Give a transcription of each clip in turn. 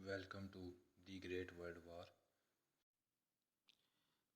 Welcome to the Great World War.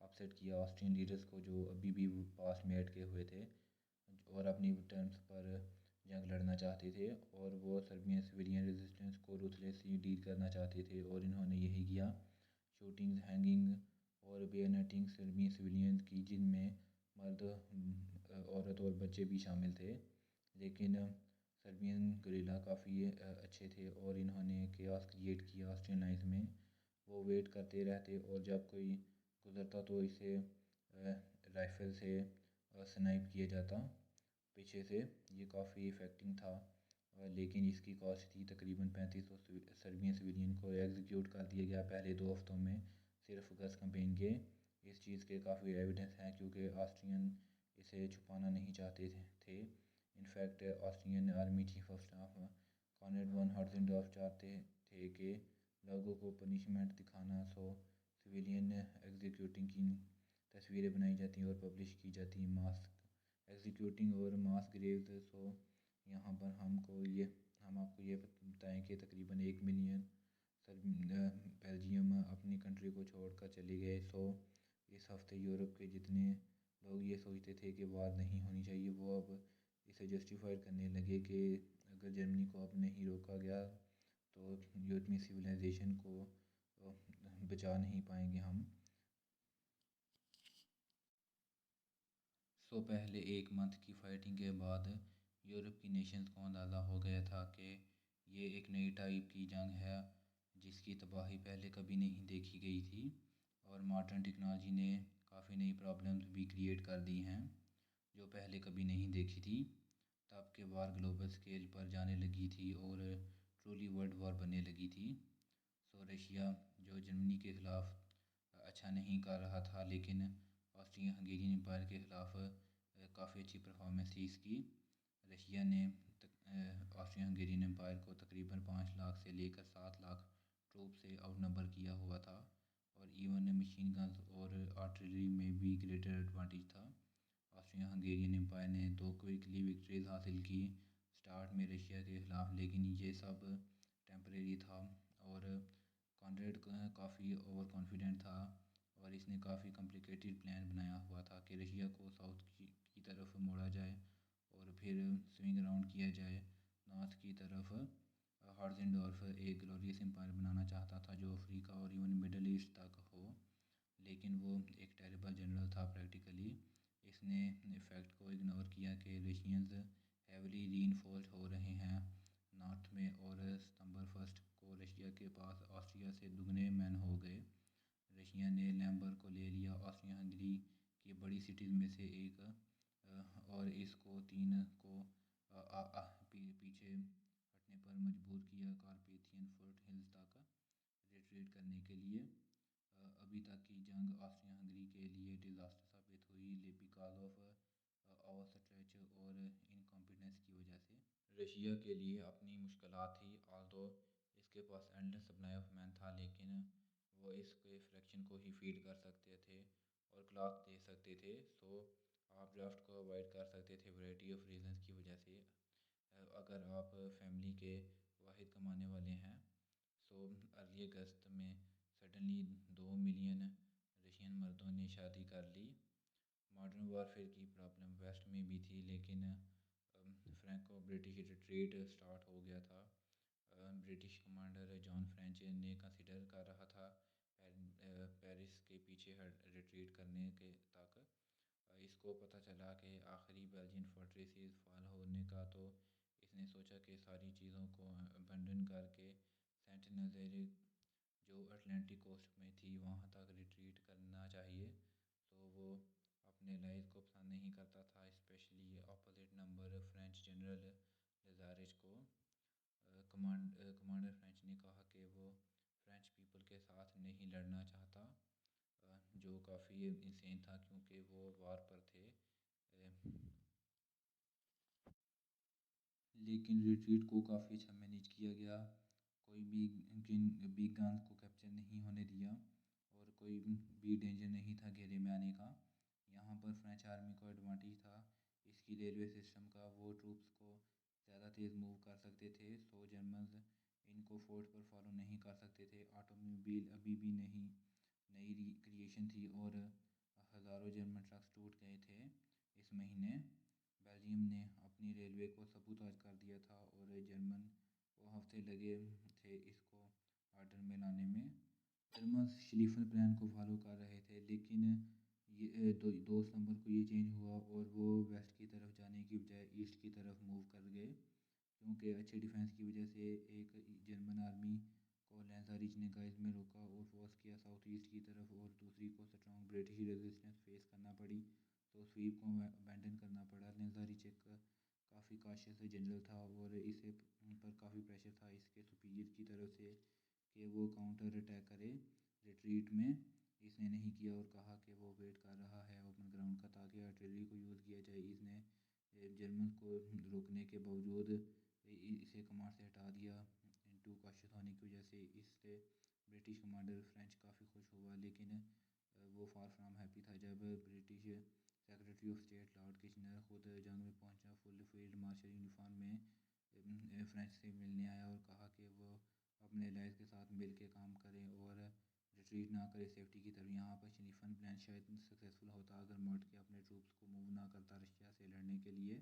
Upset کیا Austrian leaders کو جو ابھی بھی پاس میں اٹکے ہوئے تھے اور اپنی ٹرمز پر جنگ لڑنا چاہتے تھے، اور وہ سربین سویلین ریزسٹنس کو روتھلیسلی ڈیل کرنا چاہتے تھے، اور انہوں نے یہی کیا۔ شوٹنگ، ہینگنگ اور بیئرنٹنگ سربین سویلین کی، جن میں مرد، عورت اور بچے بھی شامل تھے، لیکن سربین گریلا کافی اچھے تھے اور انہوں نے کیاس کریٹ کیا آسٹرین لائنز میں۔ وہ ویٹ کرتے رہتے اور جب کوئی گزرتا تو اسے رائفل سے سنائپ کیا جاتا پیچھے سے۔ یہ کافی افیکٹنگ تھا، لیکن اس کی کاسٹ تھی تقریباً 3500 سربین سویلین کو ایگزیکیوٹ کر دیا گیا پہلے 2 ہفتوں میں صرف گز کمپین کے۔ اس چیز کے کافی ایویڈنس ہیں کیونکہ آسٹرین اسے چھپانا نہیں چاہتے تھے۔ In fact Austrian army chief of staff Conrad von Hotzendorf چاہتے تھے کہ لوگوں کو پنشمنٹ دکھانا، سو سویلین ایگزیکیوٹنگ کی تصویریں بنائی جاتی اور پبلش کی جاتی، ماس ایگزیکیوٹنگ اور ماس گریوز۔ سو یہاں پر ہم آپ کو یہ بتائیں کہ تقریباً 1 ملین بیلجیم اپنی کنٹری کو چھوڑ کر چلے گئے۔ سو اس ہفتے یورپ کے جتنے لوگ یہ سوچتے تھے کہ وار نہیں ہونی چاہیے، وہ اب اسے جسٹیفائی کرنے لگے کہ اگر جرمنی کو اب نہیں روکا گیا تو یورپی سویلائزیشن کو بچا نہیں پائیں گے ہم۔ سو پہلے 1 منتھ کی فائٹنگ کے بعد یورپ کی نیشنز کو اندازہ ہو گیا تھا کہ یہ ایک نئی ٹائپ کی جنگ ہے جس کی تباہی پہلے کبھی نہیں دیکھی گئی تھی، اور ماڈرن ٹیکنالوجی نے کافی نئی پرابلمز بھی کریٹ کر دی ہیں جو پہلے کبھی نہیں دیکھی تھی۔ تب کہ وار گلوبل سکیل پر جانے لگی تھی اور ٹرولی ورلڈ وار بننے لگی تھی۔ سو رشیا جو جرمنی کے خلاف اچھا نہیں کر رہا تھا، لیکن آسٹرین ہنگیرین امپائر کے خلاف کافی اچھی پرفارمنس تھی اس کی۔ رشیا نے آسٹرین ہنگیرین امپائر کو تقریباً 5 لاکھ سے لے کر 7 لاکھ ٹروپ سے آؤٹ نمبر کیا ہوا تھا، اور ایون مشین گنز اور آرٹلری میں بھی گریٹر ایڈوانٹیج تھا۔ آسٹرین ہنگیرین امپائر نے 2 کوئکلی وکٹریز حاصل کی سٹارٹ میں رشیا کے خلاف، لیکن یہ سب ٹیمپریری تھا، اور کانریڈ کافی اوور کانفیڈنٹ تھا اور اس نے کافی کمپلیکیٹڈ پلان بنایا ہوا تھا کہ رشیا کو ساؤتھ کی طرف موڑا جائے اور پھر سوئنگ اراؤنڈ کیا جائے نارتھ کی طرف۔ ہارزنڈورف ایک گلوریس امپائر بنانا چاہتا تھا جو افریقہ اور ایون مڈل ایسٹ تک ہو، لیکن وہ ایک ٹیریبل جنرل تھا پریکٹیکلی۔ اس نے فیکٹ کو اگنور کیا کہ رشینز ہیولی ری انفورسڈ ہو رہے ہیں نارتھ میں، اور ستمبر 1 کو رشیا کے پاس آسٹریا سے دگنے مین ہو گئے۔ رشیا نے لیمبرگ کو لے لیا، آسٹریا ہنگری کی بڑی سٹیز میں سے ایک، اور اس کو 3 کو پیچھے ہٹنے پر مجبور کیا کارپیتھین فوٹ ہلز تک ریٹریٹ کرنے کے لیے۔ ابھی تک کی جنگ آسٹریا ہنگری کے لیے ڈیزاسٹر ثابت ہوئی بیکاز آف اوور اسٹریچ اور انکمپیٹنس کی وجہ سے۔ رشیا کے لیے اپنی مشکلات تھی، آلدو اس کے پاس اینڈلیس سپلائی آف مین تھا، لیکن وہ اس کے فریکشن کو ہی فیڈ کر سکتے تھے اور کلاک دے سکتے تھے۔ سو آپ ڈرافٹ کو اوائڈ کر سکتے تھے ویرائٹی آف ریزنز کی وجہ سے، اگر آپ فیملی کے واحد کمانے والے ہیں۔ سو ارلی اگست میں سڈنلی 2 ملین رشین مردوں نے شادی کر لی۔ ماڈرن وارفیئر کی پرابلم ویسٹ میں بھی تھی، لیکن فرینکو برٹش ریٹریٹ سٹارٹ ہو گیا تھا۔ برٹش کمانڈر جان فرینچ نے کنسیڈر کر رہا تھا پیرس کے پیچھے ریٹریٹ کرنے کے تک۔ اس کو پتہ چلا کہ آخری بیلجین فورٹریسز فال ہونے کا، تو اس نے سوچا کہ ساری چیزوں کو ابنڈن کر کے سینٹ نظیر جو اٹلانٹک کوسٹ میں تھی وہاں تک ریٹریٹ کرنا چاہیے۔ سو وہ اپنے لائز کو پسند نہیں کرتا تھا، especially opposite number French general Lanrezac کو۔ کمانڈر فرینچ نے کہا کہ وہ فرینچ پیپل کے ساتھ نہیں لڑنا چاہتا، جو کافی انسین تھا کیونکہ وہ وار پر تھے۔ لیکن ریٹریٹ کو کافی اچھا مینیج کیا گیا، کوئی بھی بگ گنز کو کیپچر نہیں ہونے دیا اور کوئی بھی ڈینجر نہیں تھا گھیرے میں آنے کا۔ یہاں پر فرینچ آرمی کو ایڈوانٹیج تھا اس کی ریلوے سسٹم کا، وہ ٹروپس کو زیادہ تیز موو کر سکتے تھے، سو جرمنز ان کو فورٹ پر فالو نہیں کر سکتے تھے۔ آٹو موبائل ابھی بھی نئی کریشن تھی اور ہزاروں جرمن ٹرکس ٹوٹ گئے تھے۔ اس مہینے بیلجیم نے اپنی ریلوے کو سبوتاژ کر دیا تھا اور جرمن کو ہفتے لگے تھے اس کو آرڈر میں لانے میں۔ جرمنز شلیفن پلان کو فالو کر رہے تھے، لیکن یہ 2 ستمبر کو یہ چینج ہوا اور وہ ویسٹ کی طرف جانے کی بجائے ایسٹ کی طرف موو کر گئے، کیونکہ اچھے ڈیفینس کی وجہ سے ایک جرمن آرمی کو لینزا ریچ گائز میں روکا اور فورس کیا ساؤتھ ایسٹ کی طرف، اور دوسری کو اسٹرانگ برٹش ریزسٹنس فیس کرنا پڑی تو سویپ کو ابینڈن کرنا پڑا۔ لینزا ریچ ایک کافی کاشیس جنرل تھا اور اسے پر کافی پریشر تھا اس کے سپیریئر کی طرف سے کہ وہ کاؤنٹر اٹیک کرے ریٹریٹ میں۔ اس نے نہیں کیا اور کہا کہ وہ ویٹ کر رہا ہے اوپن گراؤنڈ کا تاکہ آرٹلری کو یوز کیا جائے۔ اس نے جرمن کو روکنے کے باوجود اسے کمانڈ سے ہٹا دیا ٹو کاشیس ہونے کی وجہ سے۔ اس سے برٹش کمانڈر فرینچ کافی خوش ہوا، لیکن وہ فار فرام ہیپی تھا جب British secretary of state lord Kitchener خود جنگ میں پہنچا فل فیلڈ مارشل یونیفارم میں فرینچ سے ملنے آیا اور کہا کہ وہ اپنے الائز کے ساتھ مل کے کام کریں اور ریٹریٹ نہ کرے سیفٹی کی طرف۔ یہاں پر شلیفن پلان شاید سکسیسفل ہوتا اگر مرٹ کے اپنے ٹروپس کو موو نہ کرتا رشیا سے لڑنے کے لیے۔